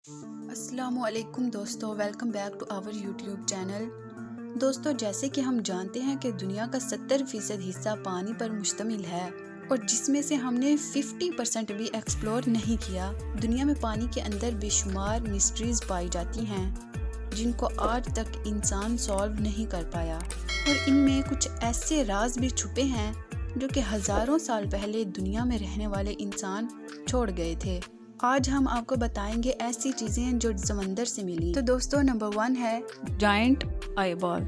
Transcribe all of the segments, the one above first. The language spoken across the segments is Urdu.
السلام علیکم دوستو، welcome back to our YouTube channel. دوستو، جیسے کہ ہم جانتے ہیں کہ دنیا کا 70% حصہ پانی پر مشتمل ہے اور جس میں سے ہم نے 50% بھی ایکسپلور نہیں کیا۔ دنیا میں پانی کے اندر بے شمار مسٹریز پائی جاتی ہیں جن کو آج تک انسان سالو نہیں کر پایا، اور ان میں کچھ ایسے راز بھی چھپے ہیں جو کہ ہزاروں سال پہلے دنیا میں رہنے والے انسان چھوڑ گئے تھے۔ آج ہم آپ کو بتائیں گے ایسی چیزیں جو سمندر سے ملی۔ تو دوستو، نمبر 1 ہے جائنٹ آئی بال۔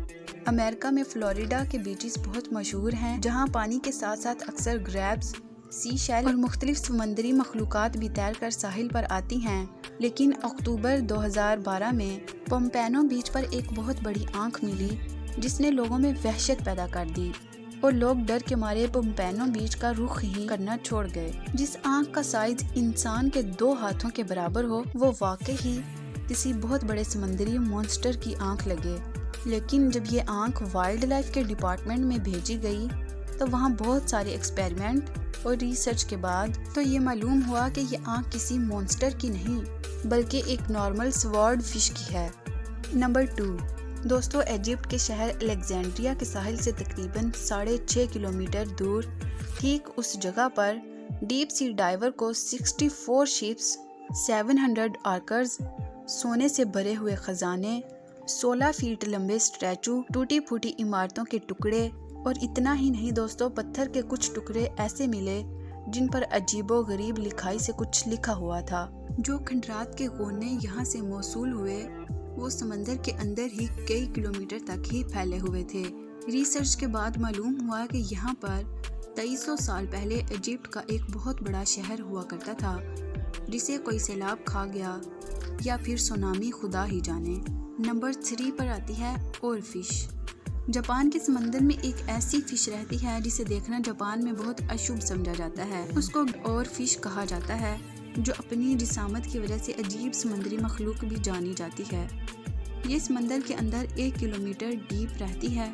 امریکہ میں فلوریڈا کے بیچز بہت مشہور ہیں جہاں پانی کے ساتھ ساتھ اکثر گریبز، سی شیل اور مختلف سمندری مخلوقات بھی تیر کر ساحل پر آتی ہیں۔ لیکن اکتوبر 2012 میں پومپینو بیچ پر ایک بہت بڑی آنکھ ملی جس نے لوگوں میں وحشت پیدا کر دی، اور لوگ ڈر کے مارے پومپینو بیچ کا رخ ہی کرنا چھوڑ گئے۔ جس آنکھ کا سائز انسان کے 2 ہاتھوں کے برابر ہو، وہ واقعی کسی بہت بڑے سمندری مونسٹر کی آنکھ لگے۔ لیکن جب یہ آنکھ وائلڈ لائف کے ڈپارٹمنٹ میں بھیجی گئی تو وہاں بہت سارے ایکسپیریمنٹ اور ریسرچ کے بعد تو یہ معلوم ہوا کہ یہ آنکھ کسی مونسٹر کی نہیں بلکہ ایک نارمل سوارڈ فش کی ہے۔ نمبر 2، دوستو، ایجپٹ کے شہر الیگزینڈریا کے ساحل سے تقریباً 6.5 کلومیٹر دور ٹھیک اس جگہ پر ڈیپ سی ڈائیور کو 64 شپس، 700 آرکرز، سونے سے بھرے ہوئے خزانے، 16 فیٹ لمبے اسٹیچو، ٹوٹی پھوٹی عمارتوں کے ٹکڑے، اور اتنا ہی نہیں دوستو، پتھر کے کچھ ٹکڑے ایسے ملے جن پر عجیب و غریب لکھائی سے کچھ لکھا ہوا تھا۔ جو کھنڈرات کے کونے یہاں سے موصول ہوئے وہ سمندر کے اندر ہی کئی کلومیٹر تک ہی پھیلے ہوئے تھے۔ ریسرچ کے بعد معلوم ہوا کہ یہاں پر 2300 سال پہلے ایجپٹ کا ایک بہت بڑا شہر ہوا کرتا تھا جسے کوئی سیلاب کھا گیا یا پھر سونامی، خدا ہی جانے۔ نمبر 3 پر آتی ہے اور فش۔ جاپان کے سمندر میں ایک ایسی فش رہتی ہے جسے دیکھنا جاپان میں بہت اشبھ سمجھا جاتا ہے۔ اس کو اور فش کہا جاتا ہے جو اپنی جسامت کی وجہ سے عجیب سمندری مخلوق بھی جانی جاتی ہے۔ یہ سمندر کے اندر 1 کلومیٹر ڈیپ رہتی ہے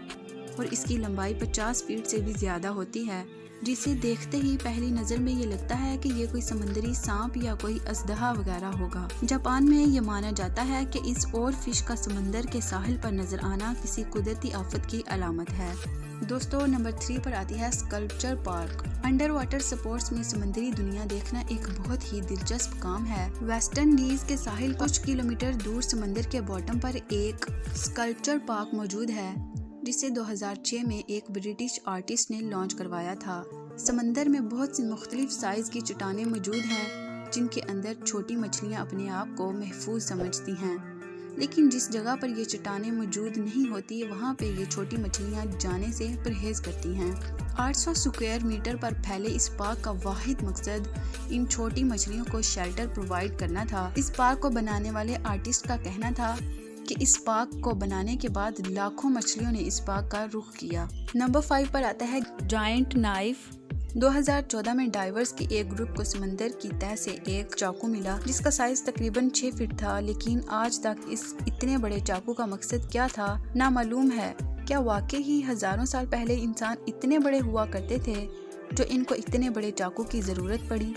اور اس کی لمبائی 50 فیٹ سے بھی زیادہ ہوتی ہے، جسے دیکھتے ہی پہلی نظر میں یہ لگتا ہے کہ یہ کوئی سمندری سانپ یا کوئی اژدہا وغیرہ ہوگا۔ جاپان میں یہ مانا جاتا ہے کہ اس اور فش کا سمندر کے ساحل پر نظر آنا کسی قدرتی آفت کی علامت ہے۔ دوستو، نمبر 3 پر آتی ہے sculpture park. Under water sports میں سمندری دنیا دیکھنا ایک بہت ہی دلچسپ کام ہے۔ ویسٹ انڈیز کے ساحل کچھ کلومیٹر دور سمندر کے باٹم پر ایک اسکلپچر پارک موجود ہے جسے 2006 میں ایک برٹش آرٹسٹ نے لانچ کروایا تھا۔ سمندر میں بہت سی مختلف سائز کی چٹانیں موجود ہیں جن کے اندر چھوٹی مچھلیاں اپنے آپ کو محفوظ سمجھتی ہیں، لیکن جس جگہ پر یہ چٹانیں موجود نہیں ہوتی وہاں پہ یہ چھوٹی مچھلیاں جانے سے پرہیز کرتی ہیں۔ 800 اسکوائر میٹر پر پھیلے اس پارک کا واحد مقصد ان چھوٹی مچھلیوں کو شیلٹر پرووائڈ کرنا تھا۔ اس پارک کو بنانے والے آرٹسٹ کا کہنا تھا کہ اس پارک کو بنانے کے بعد لاکھوں مچھلیوں نے اس پارک کا رخ کیا۔ نمبر 5 پر آتا ہے جائنٹ نائف۔ 2014 میں ڈائیورز کے ایک گروپ کو سمندر کی تہہ سے ایک چاقو ملا جس کا سائز تقریباً 6 فٹ تھا، لیکن آج تک اس اتنے بڑے چاقو کا مقصد کیا تھا نامعلوم ہے۔ کیا واقعی ہزاروں سال پہلے انسان اتنے بڑے ہوا کرتے تھے جو ان کو اتنے بڑے چاقو کی ضرورت پڑی؟